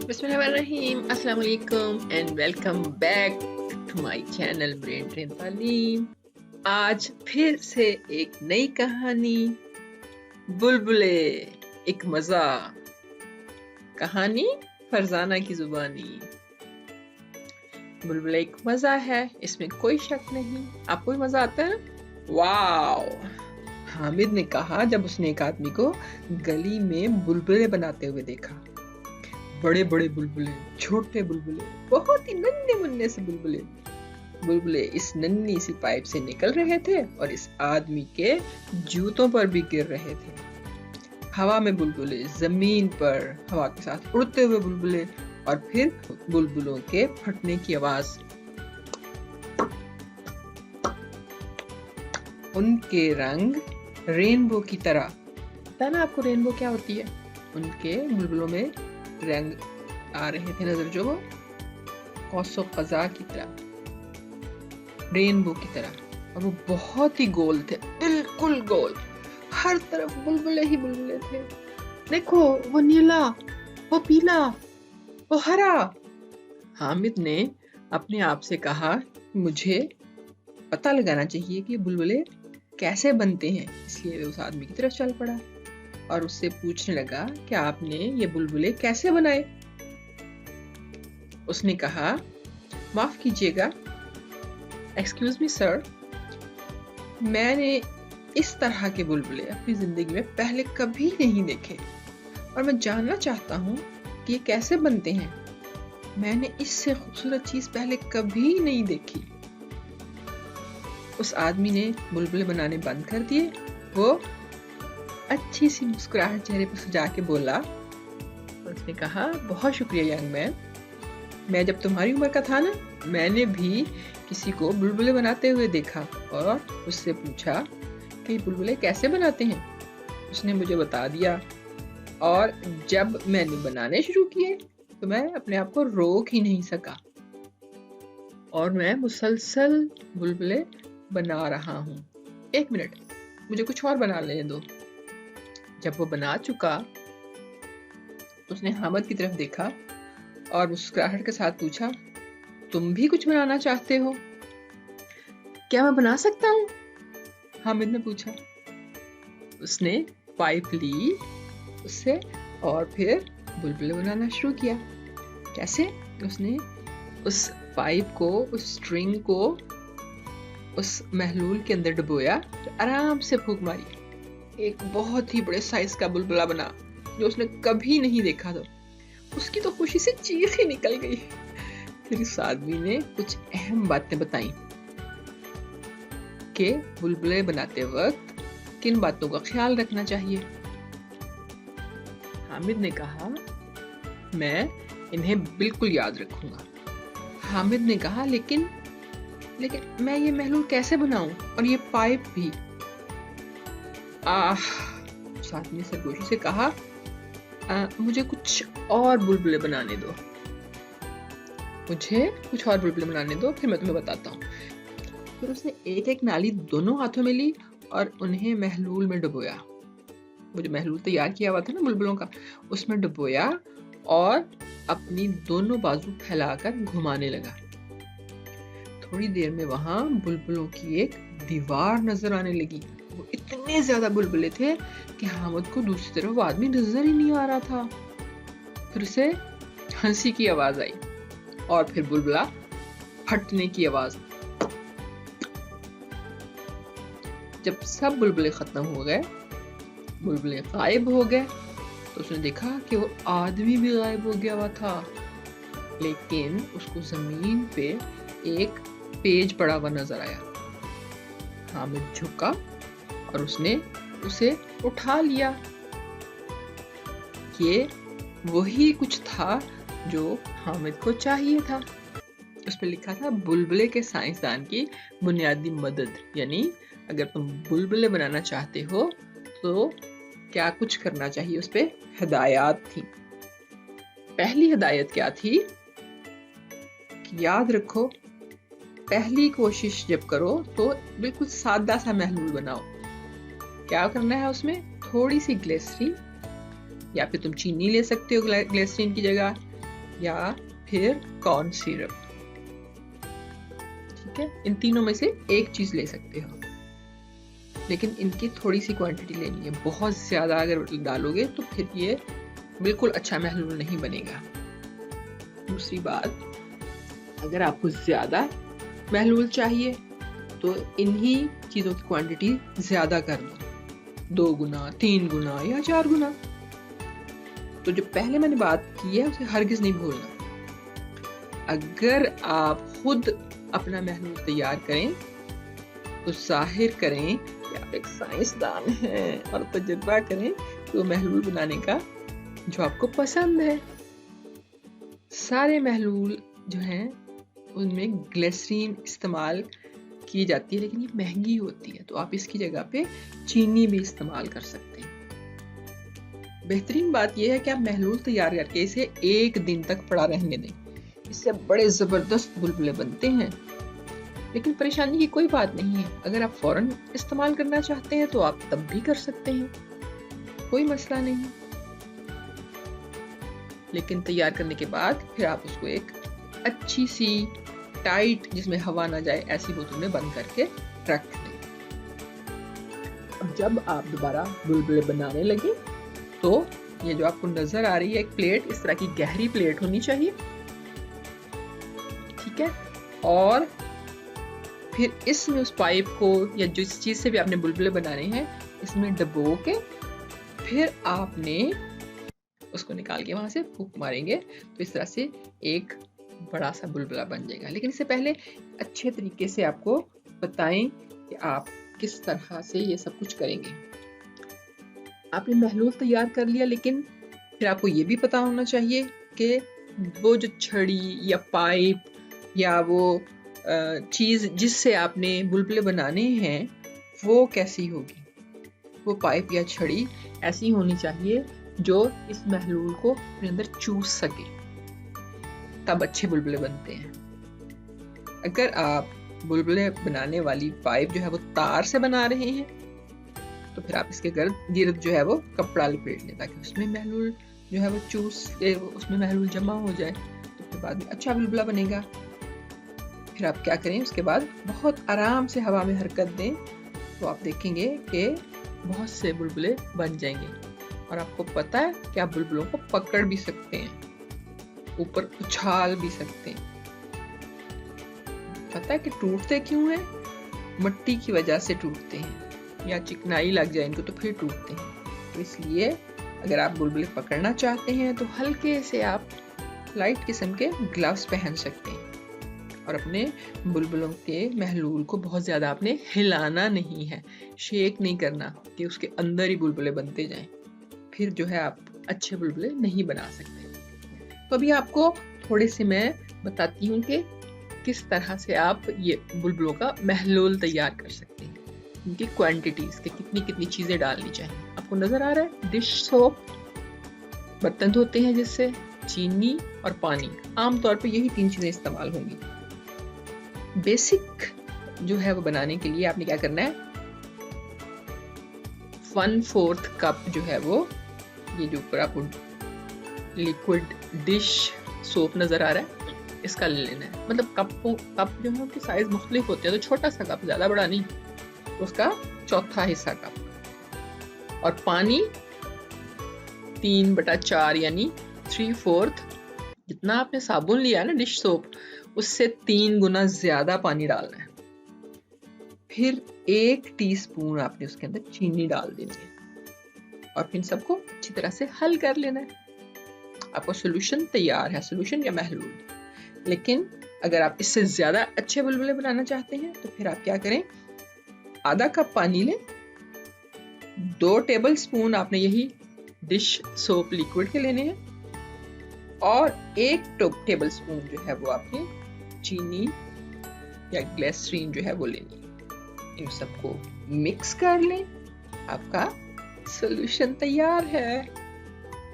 बिस्मिल्लाहिर्रहमानिर्रहीम, अस्सलाम वालेकुम and welcome back to my channel brain train तालीम। आज फिर से एक नई कहानी, बुलबुले एक मज़ा। कहानी फरजाना की जुबानी। बुलबुले एक मज़ा है, इसमें कोई शक नहीं। आपको भी मज़ा आता है? वाओ! हामिद ने कहा जब उसने एक आदमी को गली में बुलबुले बनाते हुए देखा। बड़े बड़े बुलबुले, छोटे बुलबुले, बहुत ही नन्हे मुन्ने से बुलबुले। बुलबुले इस नन्ही सी पाइप से निकल रहे थे और इस आदमी के जूतों पर भी गिर रहे थे। हवा में बुलबुले, जमीन पर हवा के साथ उड़ते हुए बुलबुले, और फिर बुलबुलों के फटने की आवाज। उनके रंग रेनबो की तरह। पता ना आपको रेनबो क्या होती है? उनके बुलबुलों में रंग आ रहे थे नजर, जो वो कौसो कज़ा की तरह, रेनबो की तरह, और वो बहुत ही गोल थे, बिल्कुल गोल। हर तरफ बुलबुले ही बुलबुले थे। देखो, वो नीला, वो पीला, वो हरा। हामिद ने अपने आप से कहा, मुझे पता लगाना चाहिए कि बुलबुले कैसे बनते हैं। इसलिए वो उस आदमी की तरफ चल पड़ा और उससे पूछने लगा कि आपने ये बुलबुले कैसे बनाए? उसने कहा, माफ कीजिएगा, एक्सक्यूज मी सर, मैंने इस तरह के बुलबुले अपनी जिंदगी में पहले कभी नहीं देखे और मैं जानना चाहता हूँ कि ये कैसे बनते हैं। मैंने इससे खूबसूरत चीज पहले कभी नहीं देखी। उस आदमी ने बुलबुले बनाने बंद कर दिए। वो अच्छी सी मुस्कुराहट चेहरे पर सजा के बोला, उसने कहा, बहुत शुक्रिया यंग मैन। मैं जब तुम्हारी उम्र का था ना, मैंने भी किसी को बुलबुले बनाते हुए देखा और उससे पूछा कि बुलबुले कैसे बनाते हैं। उसने मुझे बता दिया और जब मैंने बनाने शुरू किए तो मैं अपने आप को रोक ही नहीं सका और मैं मुसलसल बुलबुले बना रहा हूँ। एक मिनट, मुझे कुछ और बना लेने दो। जब वो बना चुका, उसने हामिद की तरफ देखा और मुस्कुराहट के साथ पूछा, तुम भी कुछ बनाना चाहते हो? क्या मैं बना सकता हूँ? हामिद ने पूछा। उसने पाइप ली उससे और फिर बुलबुले बनाना शुरू किया। कैसे? उसने उस पाइप को, उस स्ट्रिंग को उस महलूल के अंदर डुबोया, आराम से फूंक मारी। एक बहुत ही बड़े साइज का बुलबुला बना जो उसने कभी नहीं देखा था। उसकी तो खुशी से चीख ही निकल गई। फिर इस आदमी ने कुछ अहम बातें बताई कि बुलबुले बनाते वक्त किन बातों का ख्याल रखना चाहिए। हामिद ने कहा, मैं इन्हें बिल्कुल याद रखूंगा। हामिद ने कहा, लेकिन मैं ये महलूल कैसे बनाऊं और ये पाइप भी? उस आदमी ने सरगोशी से कहा, मुझे कुछ और बुलबुले बनाने दो, फिर मैं तुम्हें बताता हूँ। फिर उसने एक एक नाली दोनों हाथों में ली और उन्हें महलूल में डुबोया। वो जो महलूल तैयार किया हुआ था ना बुलबुलों का, उसमें डुबोया और अपनी दोनों बाजू फैलाकर घुमाने लगा। थोड़ी देर में वहां बुलबुलों की एक दीवार नजर आने लगी। वो इतने ज्यादा बुलबुले थे कि हामिद को दूसरी तरफ वो आदमी नजर ही नहीं आ रहा था। फिर से हंसी की आवाज आई और फिर बुलबुला फटने की आवाज। जब सब बुलबुले खत्म हो गए, बुलबुले गायब हो गए, तो उसने देखा कि वो आदमी भी गायब हो गया हुआ था, लेकिन उसको जमीन पे एक पेज पड़ा हुआ नजर आया। हामिद झुका और उसने उसे उठा लिया। ये वही कुछ था जो हामिद को चाहिए था। उस पर लिखा था, बुलबुले के साइंसदान की बुनियादी मदद, यानी अगर तुम बुलबुले बनाना चाहते हो तो क्या कुछ करना चाहिए। उस पे हिदायत थी। पहली हिदायत क्या थी? याद रखो, पहली कोशिश जब करो तो बिल्कुल सादा सा महलूल बनाओ। क्या करना है उसमें? थोड़ी सी ग्लिसरीन, या फिर तुम चीनी ले सकते हो ग्लिसरीन की जगह, या फिर कॉर्न सिरप। ठीक है, इन तीनों में से एक चीज ले सकते हो, लेकिन इनकी थोड़ी सी क्वांटिटी लेनी है। बहुत ज्यादा अगर डालोगे तो फिर ये बिल्कुल अच्छा महलूल नहीं बनेगा। दूसरी बात, अगर आपको ज्यादा महलूल चाहिए तो इन्हीं चीजों की क्वांटिटी ज्यादा कर दो, 2 गुना, 3 गुना या 4 गुना। तो जो पहले मैंने बात की है उसे हरगिज नहीं भूलना। अगर आप खुद अपना महलूल तैयार करें तो जाहिर करें कि आप एक साइंसदान हैं और तजुर्बा करें कि वो महलूल बनाने का जो आपको पसंद है। सारे महलूल जो हैं उनमें ग्लिसरीन इस्तेमाल की जाती है, लेकिन ये महंगी होती है, तो आप इसकी जगह पे चीनी भी इस्तेमाल कर सकते हैं। बेहतरीन बात यह है कि आप महलूल तैयार करके इसे 1 दिन तक पड़ा रहने दें। इससे बड़े जबरदस्त बुलबुले बनते हैं। लेकिन परेशानी की कोई बात नहीं है, अगर आप फौरन इस्तेमाल करना चाहते हैं तो आप तब भी कर सकते हैं, कोई मसला नहीं। लेकिन तैयार करने के बाद फिर आप उसको एक अच्छी सी टाइट, जिसमें हवा ना जाए, ऐसी बोतल में बंद करके रख दें। अब जब आप दोबारा बुलबुले बनाने लगे तो ये जो आपको नजर आ रही है एक प्लेट, इस तरह की गहरी प्लेट होनी चाहिए। ठीक है, और फिर इसमें उस पाइप को या जिस चीज से भी आपने बुलबुले बनाने हैं इसमें डबो के फिर आपने उसको निकाल के वहां से फूंक मारेंगे तो इस तरह से एक बड़ा सा बुलबुला बन जाएगा। लेकिन इससे पहले अच्छे तरीके से आपको बताएं कि आप किस तरह से ये सब कुछ करेंगे। आपने महलूल तैयार कर लिया, लेकिन फिर आपको ये भी पता होना चाहिए कि वो जो छड़ी या पाइप या वो चीज जिससे आपने बुलबुले बनाने हैं वो कैसी होगी। वो पाइप या छड़ी ऐसी होनी चाहिए जो इस महलूल को अपने अंदर चूस सके, तब अच्छे बुलबुले बनते हैं। अगर आप बुलबुले बनाने वाली पाइप जो है वो तार से बना रहे हैं तो फिर आप इसके गिर्द जो है वो कपड़ा लपेट लें ताकि उसमें महलूल जो है वो चूस के उसमें महलूल जमा हो जाए, तो फिर बाद में अच्छा बुलबुला बनेगा। फिर आप क्या करें, उसके बाद बहुत आराम से हवा में हरकत दें तो आप देखेंगे कि बहुत से बुलबुले बन जाएंगे। और आपको पता है कि आप बुलबुलों को पकड़ भी सकते हैं, ऊपर उछाल भी सकते हैं। पता है कि टूटते क्यों हैं? मिट्टी की वजह से टूटते हैं, या चिकनाई लग जाए इनको तो फिर टूटते हैं। तो इसलिए अगर आप बुलबुले पकड़ना चाहते हैं तो हल्के से आप लाइट किस्म के ग्लव्स पहन सकते हैं। और अपने बुलबुलों के महलूल को बहुत ज़्यादा आपने हिलाना नहीं है, शेक नहीं करना कि उसके अंदर ही बुलबुले बनते जाएं, फिर जो है आप अच्छे बुलबुले नहीं बना सकते। तो अभी आपको थोड़े से मैं बताती हूँ कि किस तरह से आप ये बुलबुलों का महलूल तैयार कर सकते हैं, उनकी क्वांटिटीज के कितनी कितनी चीजें डालनी चाहिए। आपको नजर आ रहा है, डिश सोप, बर्तन धोते हैं जिससे, चीनी और पानी, आमतौर पे यही 3 चीजें इस्तेमाल होंगी। बेसिक जो है वो बनाने के लिए आपने क्या करना है, 1/4 कप जो है वो, ये जो ऊपर आपको लिक्विड डिश सोप नजर आ रहा है, इसका ले लेना है। मतलब कप जो है उनके साइज मुख्तलिफ होते हैं, तो छोटा सा कप, ज्यादा बड़ा नहीं, उसका 1/4 हिस्सा कप। और पानी 3/4 यानी 3/4, जितना आपने साबुन लिया है ना डिश सोप, उससे 3 गुना ज्यादा पानी डालना है। फिर 1 टीस्पून आपने उसके अंदर चीनी डाल देनी है और फिर सबको अच्छी तरह से हल कर लेना है। आपका सोल्यूशन तैयार है, सोल्यूशन या महलूल। लेकिन अगर आप इससे ज्यादा अच्छे बुलबुले बनाना चाहते हैं तो फिर आप क्या करें, आधा कप पानी लें, 2 टेबल स्पून आपने यही डिश सोप लिक्विड के लेने हैं, और 1 टेबल स्पून जो है वो आपने चीनी या ग्लिसरीन जो है वो लेनी है। इन सबको मिक्स कर लें, आपका सोल्यूशन तैयार है।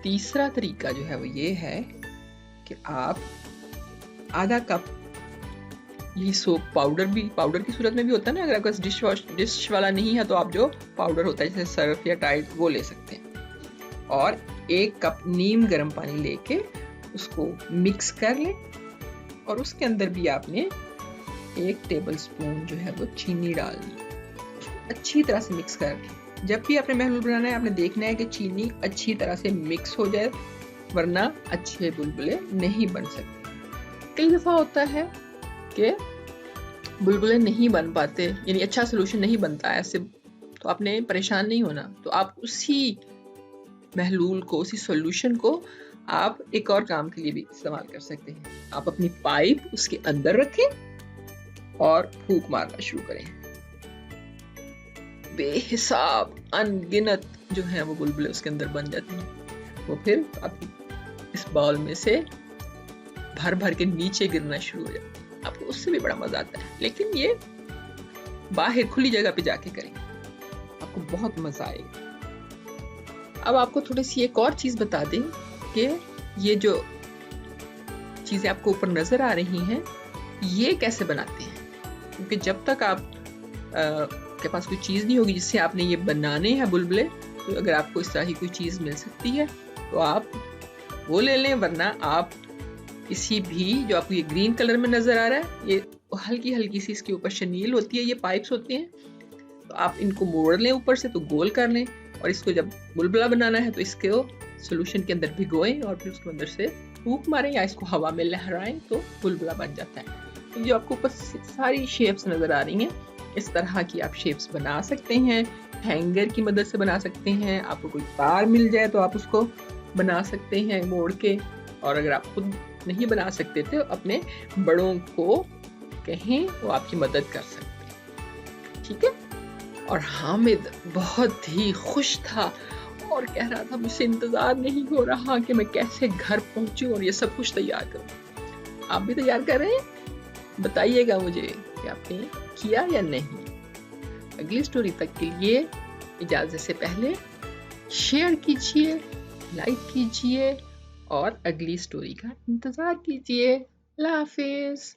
तीसरा तरीका जो है वो ये है कि आप आधा कप, ये सोप पाउडर भी पाउडर की सूरत में भी होता है ना, अगर आपके पास डिश वाला नहीं है तो आप जो पाउडर होता है जैसे सर्फ या टाइड वो ले सकते हैं। और 1 कप नीम गर्म पानी लेके उसको मिक्स कर लें और उसके अंदर भी आपने 1 टेबलस्पून जो है वो चीनी डालनी, उसको अच्छी तरह से मिक्स कर लें। जब भी आपने महलूल बनाना है आपने देखना है कि चीनी अच्छी तरह से मिक्स हो जाए, वरना अच्छे बुलबुले नहीं बन सकते। कई दफ़ा होता है कि बुलबुले नहीं बन पाते, यानी अच्छा सोल्यूशन नहीं बनता है ऐसे, तो आपने परेशान नहीं होना। तो आप उसी महलूल को, उसी सोल्यूशन को आप एक और काम के लिए भी इस्तेमाल कर सकते हैं। आप अपनी पाइप उसके अंदर रखें और फूंक मारना शुरू करें। बेहिसाब अनगिनत जो है वो बुलबुले उसके अंदर बन जाते हैं। वो फिर आप इस बाउल में से भर भर के नीचे गिरना शुरू हो जाते हैं। आपको उससे भी बड़ा मजा आता है, लेकिन ये बाहर खुली जगह पे जाके करेंगे, आपको बहुत मजा आएगा। अब आपको थोड़ी सी एक और चीज बता दें कि ये जो चीजें आपको ऊपर नजर आ रही हैं ये कैसे बनाते हैं, क्योंकि जब तक आप के पास कोई चीज नहीं होगी जिससे आपने ये बनाने हैं बुलबुले, तो अगर आपको इस तरह की कोई चीज मिल सकती है तो आप वो ले लें, वरना आप किसी भी, जो आपको ये ग्रीन कलर में नजर आ रहा है, ये हल्की हल्की सी इसके ऊपर शनील होती है, ये पाइप्स होते हैं, तो आप इनको मोड़ लें ऊपर से, तो गोल कर लें, और इसको जब बुलबुला बनाना है तो इसको सोल्यूशन के अंदर भिगोएं और फिर उसके अंदर से फूंक मारें या इसको हवा में लहराएं तो बुलबुला बन जाता है। तो जो आपको ऊपर सारी शेप्स नजर आ रही हैं, इस तरह की आप शेप्स बना सकते हैं, हैंगर की मदद से बना सकते हैं, आपको कोई तार मिल जाए तो आप उसको बना सकते हैं मोड़ के, और अगर आप खुद नहीं बना सकते तो अपने बड़ों को कहें, वो आपकी मदद कर सकते हैं, ठीक है। और हामिद बहुत ही खुश था और कह रहा था मुझसे इंतजार नहीं हो रहा कि मैं कैसे घर पहुंचूं और ये सब कुछ तैयार करूं। आप भी तैयार कर रहे हैं? बताइएगा मुझे कि आपने किया या नहीं। अगली स्टोरी तक के लिए इजाजत से पहले शेयर कीजिए, लाइक कीजिए और अगली स्टोरी का इंतजार कीजिए। अल्लाह हाफिज।